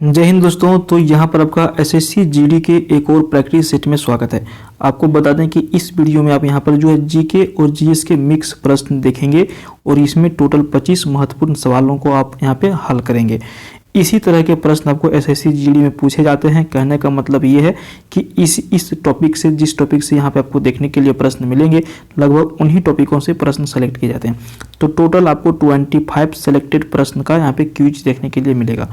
जय हिंद दोस्तों। तो यहाँ पर आपका एसएससी जीडी के एक और प्रैक्टिस सेट में स्वागत है। आपको बता दें कि इस वीडियो में आप यहाँ पर जो है जीके और जीएस के मिक्स प्रश्न देखेंगे और इसमें टोटल 25 महत्वपूर्ण सवालों को आप यहाँ पे हल करेंगे। इसी तरह के प्रश्न आपको एसएससी जीडी में पूछे जाते हैं। कहने का मतलब ये है कि इस टॉपिक से जिस टॉपिक से यहाँ पे आपको देखने के लिए प्रश्न मिलेंगे लगभग उन्हीं टॉपिकों से प्रश्न सेलेक्ट किए जाते हैं। तो टोटल आपको 25 सेलेक्टेड प्रश्न का यहाँ पे क्विज देखने के लिए मिलेगा।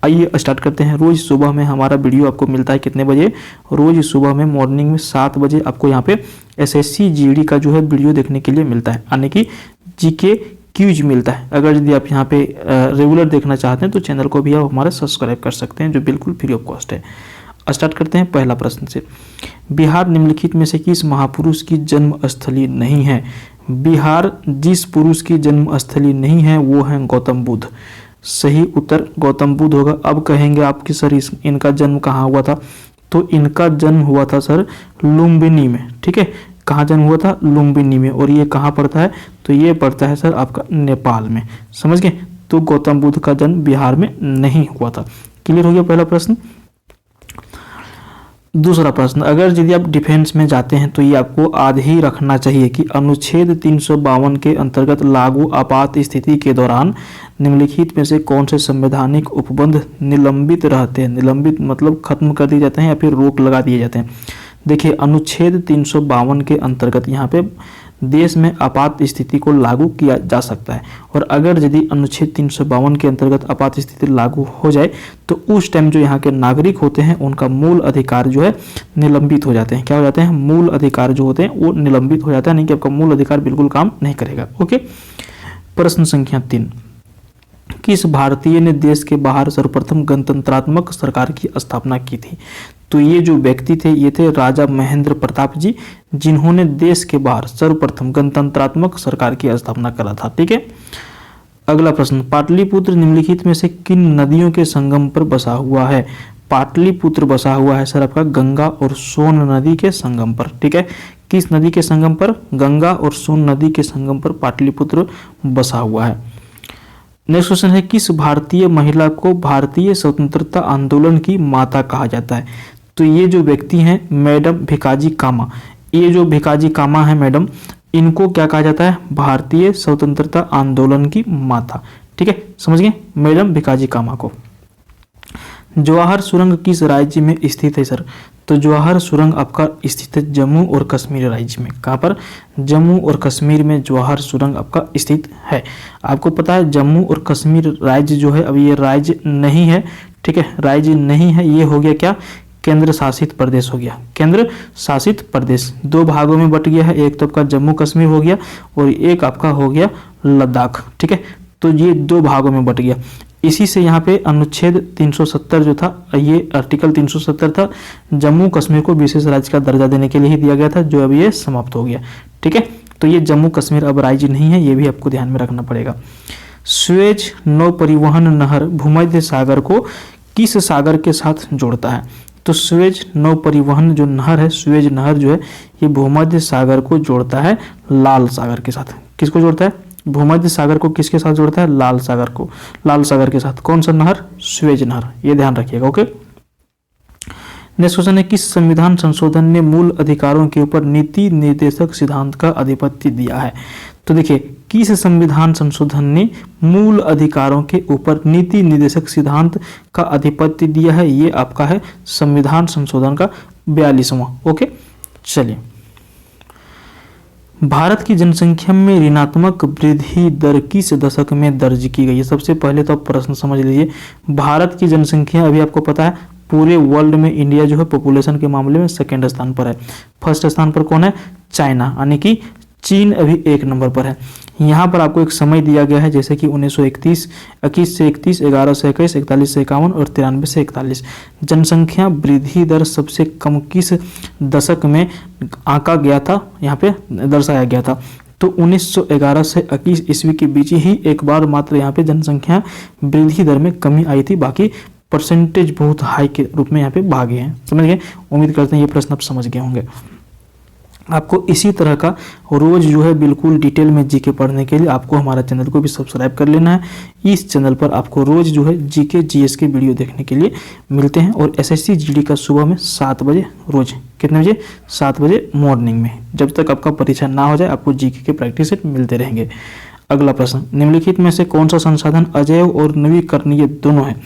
आइए स्टार्ट करते हैं। रोज सुबह में हमारा वीडियो आपको मिलता है कितने बजे? रोज सुबह में मॉर्निंग में 7 बजे आपको यहाँ पे एसएससी जीडी का जो है वीडियो देखने के लिए मिलता है, यानी कि जीके क्यूज मिलता है। अगर यदि आप यहाँ पे रेगुलर देखना चाहते हैं तो चैनल को भी आप हमारा सब्सक्राइब कर सकते हैं, जो बिल्कुल फ्री ऑफ कॉस्ट है। स्टार्ट करते हैं पहला प्रश्न से। बिहार निम्नलिखित में से किस महापुरुष की जन्मस्थली नहीं है? बिहार जिस पुरुष की जन्मस्थली नहीं है वो है गौतम बुद्ध। सही उत्तर गौतम बुद्ध होगा। अब कहेंगे आप कि सर इनका जन्म कहाँ हुआ था? तो इनका जन्म हुआ था सर लुम्बिनी में। ठीक है, कहाँ जन्म हुआ था? लुम्बिनी में। और ये कहाँ पड़ता है? तो ये पड़ता है सर आपका नेपाल में। समझ गए? तो गौतम बुद्ध का जन्म बिहार में नहीं हुआ था। क्लियर हो गया पहला प्रश्न। दूसरा प्रश्न, अगर यदि आप डिफेंस में जाते हैं तो ये आपको याद ही रखना चाहिए कि अनुच्छेद 352 के अंतर्गत लागू आपात स्थिति के दौरान निम्नलिखित में से कौन से संवैधानिक उपबंध निलंबित रहते हैं? निलंबित मतलब खत्म कर दिए जाते हैं या फिर रोक लगा दिए जाते हैं। देखिए, अनुच्छेद 352 के अंतर्गत यहाँ पे देश में आपात स्थिति को लागू किया जा सकता है, और अगर यदि अनुच्छेद 352 के अंतर्गत आपात स्थिति लागू हो जाए तो उस टाइम जो यहाँ के नागरिक होते हैं उनका मूल अधिकार जो है निलंबित हो जाते हैं। क्या हो जाते हैं? मूल अधिकार जो होते हैं वो निलंबित हो जाता है, नहीं कि आपका मूल अधिकार बिल्कुल काम नहीं करेगा। ओके। प्रश्न संख्या 3, किस भारतीय ने देश के बाहर सर्वप्रथम गणतंत्रात्मक सरकार की स्थापना की थी? तो ये जो व्यक्ति थे ये थे राजा महेंद्र प्रताप जी, जिन्होंने देश के बाहर सर्वप्रथम गणतंत्रात्मक सरकार की स्थापना करा था। ठीक है। अगला प्रश्न, पाटलिपुत्र निम्नलिखित में से किन नदियों के संगम पर बसा हुआ है? पाटलिपुत्र बसा हुआ है सर आपका गंगा और सोन नदी के संगम पर। ठीक है, किस नदी के संगम पर? गंगा और सोन नदी के संगम पर पाटलिपुत्र बसा हुआ है। नेक्स्ट क्वेश्चन है, किस भारतीय महिला को भारतीय स्वतंत्रता आंदोलन की माता कहा जाता है? तो ये जो व्यक्ति हैं मैडम भिकाजी कामा। ये जो भिकाजी कामा है मैडम, इनको क्या कहा जाता है? भारतीय स्वतंत्रता आंदोलन की माता। ठीक है, समझ गए? मैडम भिकाजी कामा को। जवाहर सुरंग किस राज्य में स्थित है सर? तो जवाहर सुरंग आपका स्थित है जम्मू और कश्मीर राज्य में। कहाँ पर? जम्मू और कश्मीर में जवाहर सुरंग आपका स्थित है। आपको पता है जम्मू और कश्मीर राज्य जो है अब ये राज्य नहीं है। ठीक है, राज्य नहीं है, ये हो गया क्या? केंद्र शासित प्रदेश हो गया। केंद्र शासित प्रदेश दो भागों में बट गया है। एक तो आपका जम्मू कश्मीर हो गया और एक आपका हो गया लद्दाख। ठीक है, तो ये दो भागों में बट गया। इसी से यहाँ पे अनुच्छेद 370 जो था, ये आर्टिकल 370 था, जम्मू कश्मीर को विशेष राज्य का दर्जा देने के लिए ही दिया गया था, जो अब ये समाप्त हो गया। ठीक है, तो ये जम्मू कश्मीर अब राज्य नहीं है, ये भी आपको ध्यान में रखना पड़ेगा। स्वेज नौ परिवहन नहर भूमध्य सागर को किस सागर के साथ जोड़ता है? तो स्वेज नौ परिवहन जो नहर है, स्वेज नहर जो है ये भूमध्य सागर को जोड़ता है लाल सागर के साथ। किसको जोड़ता है? भूमध्य सागर को किसके साथ जोड़ता है? लाल सागर को। लाल सागर के साथ कौन सा नहर? स्वेज नहर। ये ध्यान रखिएगा। ओके। नेक्स्ट क्वेश्चन है, किस संविधान संशोधन ने मूल अधिकारों के ऊपर नीति निर्देशक सिद्धांत का आधिपत्य दिया है? तो देखिए, किस संविधान संशोधन ने मूल अधिकारों के ऊपर नीति निर्देशक सिद्धांत का आधिपत्य दिया है? ये आपका है संविधान संशोधन का 42वां। ओके, चलिए। भारत की जनसंख्या में ऋणात्मक वृद्धि दर किस दशक में दर्ज की गई है? सबसे पहले तो आप प्रश्न समझ लीजिए। भारत की जनसंख्या अभी आपको पता है पूरे वर्ल्ड में इंडिया जो है पॉपुलेशन के मामले में सेकंड स्थान पर है। फर्स्ट स्थान पर कौन है? चाइना, यानी कि चीन अभी 1 नंबर पर है। यहाँ पर आपको एक समय दिया गया है, जैसे कि 1931, 21 से 31, 11 से 21, 41 से 51 और 93 से 41। जनसंख्या वृद्धि दर सबसे कम किस दशक में आंका गया था, यहाँ पे दर्शाया गया था? तो 1911 से 21 ईस्वी के बीच ही एक बार मात्र यहाँ पे जनसंख्या वृद्धि दर में कमी आई थी, बाकी परसेंटेज बहुत हाई के रूप में यहाँ पे भागे हैं। समझ गए? उम्मीद करते हैं ये प्रश्न आप समझ गए होंगे। आपको इसी तरह का रोज जो है बिल्कुल डिटेल में जीके पढ़ने के लिए आपको हमारा चैनल को भी सब्सक्राइब कर लेना है। इस चैनल पर आपको रोज जो है जीके जीएस के वीडियो देखने के लिए मिलते हैं। और एसएससी जीडी का सुबह में 7 बजे रोज, कितने बजे? 7 बजे मॉर्निंग में, जब तक आपका परीक्षा ना हो जाए आपको जीके के प्रैक्टिस सेट मिलते रहेंगे। अगला प्रश्न, निम्नलिखित में से कौन सा संसाधन अजैव और नवीकरणीय दोनों है?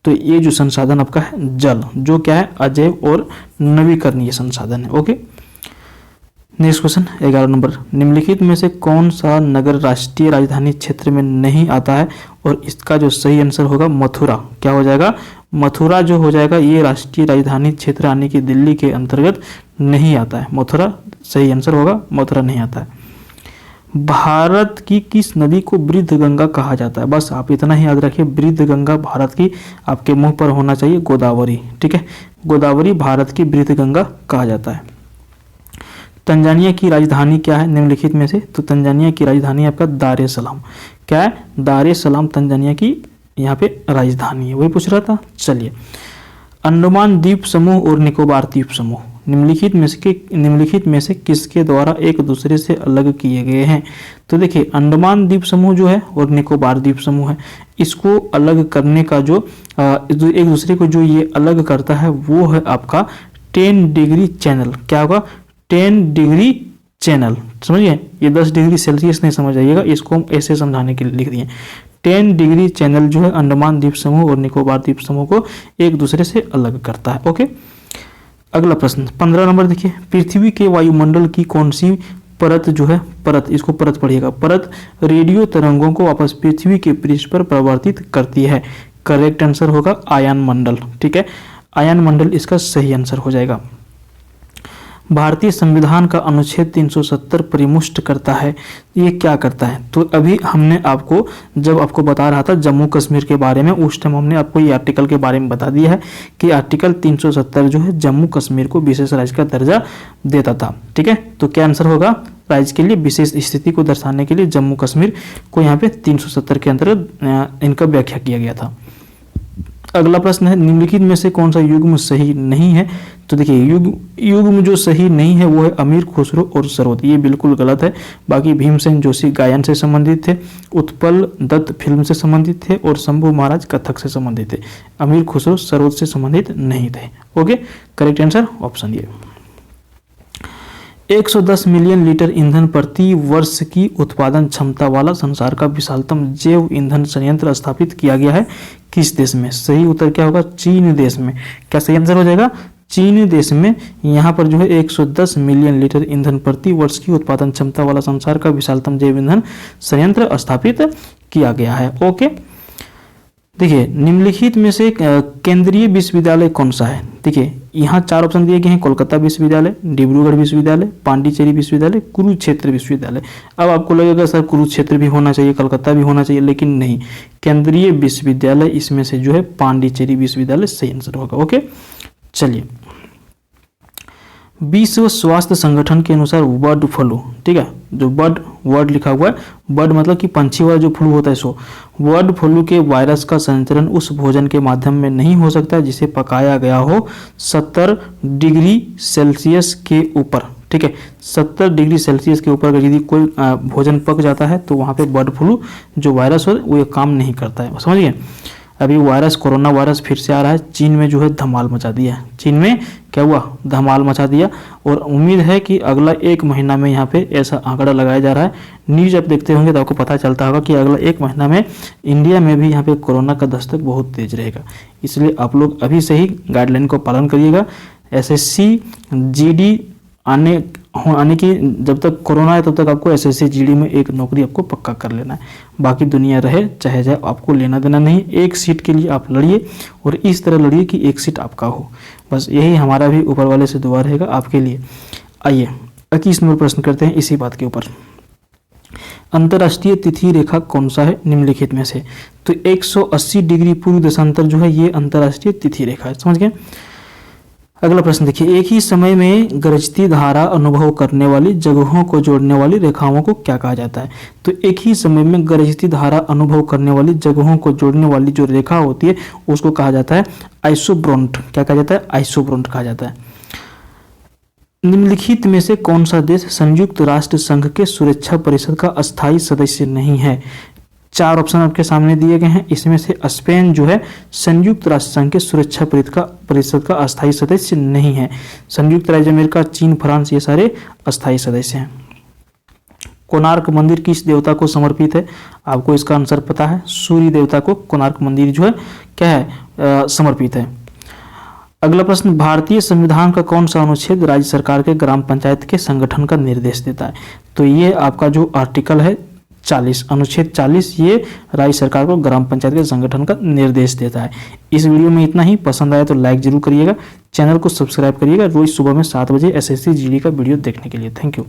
तो ये जो संसाधन आपका है जल, जो क्या है अजैव और नवीकरणीय संसाधन है। ओके, नेक्स्ट क्वेश्चन 11 नंबर, निम्नलिखित में से कौन सा नगर राष्ट्रीय राजधानी क्षेत्र में नहीं आता है? और इसका जो सही आंसर होगा मथुरा। क्या हो जाएगा? मथुरा जो हो जाएगा ये राष्ट्रीय राजधानी क्षेत्र यानी कि दिल्ली के अंतर्गत नहीं आता है। मथुरा सही आंसर होगा, मथुरा नहीं आता है। भारत की किस नदी को वृद्ध गंगा कहा जाता है? बस आप इतना ही याद रखिए, वृद्ध गंगा भारत की, आपके मुंह पर होना चाहिए गोदावरी। ठीक है, गोदावरी भारत की वृद्ध गंगा कहा जाता है। तंजानिया की राजधानी क्या है निम्नलिखित में से? तो तंजानिया की राजधानी आपका दार ए सलाम। क्या है? दार ए सलाम तंजानिया की यहाँ पे राजधानी है, वही पूछ रहा था। चलिए, अंडमान द्वीप समूह और निकोबार द्वीप समूह निम्नलिखित में से किसके द्वारा एक दूसरे से अलग किए गए हैं? तो देखिए, अंडमान द्वीप समूह जो है और निकोबार द्वीप समूह है, इसको अलग करने का जो एक दूसरे को जो ये अलग करता है वो है आपका 10 डिग्री चैनल। क्या होगा? 10 डिग्री चैनल। समझिए, ये 10 डिग्री सेल्सियस नहीं समझ आइएगा, इसको हम ऐसे समझाने के लिए लिख दिए। 10 डिग्री चैनल जो है अंडमान द्वीप समूह और निकोबार द्वीप समूह को एक दूसरे से अलग करता है। ओके, अगला प्रश्न 15 नंबर देखिए, पृथ्वी के वायुमंडल की कौन सी परत जो है, परत, इसको परत पढ़िएगा, परत रेडियो तरंगों को वापस पृथ्वी के पृष्ठ पर प्रवर्तित करती है? करेक्ट आंसर होगा आयन मंडल। ठीक है, आयन मंडल इसका सही आंसर हो जाएगा। भारतीय संविधान का अनुच्छेद 370 परिमुष्ट करता है, ये क्या करता है? तो अभी हमने आपको जब आपको बता रहा था जम्मू कश्मीर के बारे में, उस टाइम हमने आपको ये आर्टिकल के बारे में बता दिया है कि आर्टिकल 370 जो है जम्मू कश्मीर को विशेष राज्य का दर्जा देता था। ठीक है, तो क्या आंसर होगा? राज्य के लिए विशेष स्थिति को दर्शाने के लिए जम्मू कश्मीर को यहाँ पे 370 के अंतर्गत इनका व्याख्या किया गया था। अगला प्रश्न है, निम्नलिखित में से कौन सा युग्म सही नहीं है? तो देखिए, युग्म जो सही नहीं है वो है अमीर खुसरो और सरोद, ये बिल्कुल गलत है। बाकी भीमसेन जोशी गायन से संबंधित थे, उत्पल दत्त फिल्म से संबंधित थे और शंभू महाराज कथक से संबंधित थे। अमीर खुसरो सरोद से संबंधित नहीं थे। ओके, करेक्ट आंसर ऑप्शन ये। 110 मिलियन लीटर ईंधन प्रति वर्ष की उत्पादन क्षमता वाला संसार का विशालतम जैव ईंधन संयंत्र स्थापित किया गया है किस देश में? सही उत्तर क्या होगा? चीन देश में। क्या सही आंसर हो जाएगा? चीन देश में। यहाँ पर जो है 110 मिलियन लीटर ईंधन प्रति वर्ष की उत्पादन क्षमता वाला संसार का विशालतम जैव ईंधन संयंत्र स्थापित किया गया है। ओके, देखिए, निम्नलिखित में से केंद्रीय विश्वविद्यालय कौन सा है? देखिए, यहाँ 4 ऑप्शन दिए गए हैं, कोलकाता विश्वविद्यालय, डिब्रूगढ़ विश्वविद्यालय, पांडिचेरी विश्वविद्यालय, कुरुक्षेत्र विश्वविद्यालय। अब आपको लगेगा सर कुरुक्षेत्र भी होना चाहिए, कलकत्ता भी होना चाहिए, लेकिन नहीं, केंद्रीय विश्वविद्यालय इसमें से जो है पांडिचेरी विश्वविद्यालय सही आंसर होगा। ओके, चलिए, विश्व स्वास्थ्य संगठन के अनुसार बर्ड फ्लू, ठीक है, जो बर्ड वर्ड लिखा हुआ है, बर्ड मतलब कि पंछी वाला जो फ्लू होता है, सो बर्ड फ्लू के वायरस का संचरण उस भोजन के माध्यम में नहीं हो सकता जिसे पकाया गया हो 70 डिग्री सेल्सियस के ऊपर। ठीक है, 70 डिग्री सेल्सियस के ऊपर अगर यदि कोई भोजन पक जाता है तो वहाँ पे बर्ड फ्लू जो वायरस हो वो ये काम नहीं करता है। समझिए, अभी वायरस, कोरोना वायरस फिर से आ रहा है, चीन में जो है धमाल मचा दिया। चीन में क्या हुआ? धमाल मचा दिया। और उम्मीद है कि अगला 1 महीना में यहाँ पे ऐसा आंकड़ा लगाया जा रहा है। न्यूज आप देखते होंगे तो आपको पता चलता होगा कि अगला 1 महीना में इंडिया में भी यहाँ पे कोरोना का दस्तक बहुत तेज रहेगा। इसलिए आप लोग अभी से ही गाइडलाइन को पालन करिएगा। एसएससी जीडी आने की जब तक कोरोना है तब तक आपको एसएससी जीडी में एक नौकरी आपको पक्का कर लेना है। बाकी दुनिया रहे चाहे जाए, आपको लेना देना नहीं। एक सीट के लिए आप लड़िए और इस तरह लड़िए कि एक सीट आपका हो। बस यही हमारा भी ऊपर वाले से दुआ रहेगा आपके लिए। आइए 21 नंबर प्रश्न करते हैं इसी बात के ऊपर। अंतर्राष्ट्रीय तिथि रेखा कौन सा है निम्नलिखित में से? तो 180 डिग्री पूर्व देशांतर जो है ये अंतर्राष्ट्रीय तिथि रेखा है। समझ गए? अगला प्रश्न देखिए, एक ही समय में गरजती धारा अनुभव करने वाली जगहों को जोड़ने वाली रेखाओं को क्या कहा जाता है? तो एक ही समय में गरजती धारा अनुभव करने वाली जगहों को जोड़ने वाली जो रेखा होती है उसको कहा जाता है आइसोब्रोंट। क्या कहा जाता है? आइसोब्रोंट कहा जाता है। निम्नलिखित में से कौन सा देश संयुक्त राष्ट्र संघ के सुरक्षा परिषद का अस्थायी सदस्य नहीं है? 4 ऑप्शन आपके सामने दिए गए हैं। इसमें से स्पेन जो है संयुक्त राष्ट्र संघ के सुरक्षा परिषद का अस्थायी सदस्य नहीं है। संयुक्त राज्य अमेरिका, चीन, फ्रांस ये सारे अस्थायी सदस्य हैं। कोणार्क मंदिर किस देवता को समर्पित है? आपको इसका आंसर पता है, सूर्य देवता को कोणार्क मंदिर जो है क्या है समर्पित है। अगला प्रश्न, भारतीय संविधान का कौन सा अनुच्छेद राज्य सरकार के ग्राम पंचायत के संगठन का निर्देश देता है? तो ये आपका जो आर्टिकल है 40, अनुच्छेद 40 ये राज्य सरकार को ग्राम पंचायत के संगठन का निर्देश देता है। इस वीडियो में इतना ही। पसंद आया तो लाइक जरूर करिएगा, चैनल को सब्सक्राइब करिएगा रोज सुबह में 7 बजे SSC GD का वीडियो देखने के लिए। Thank you.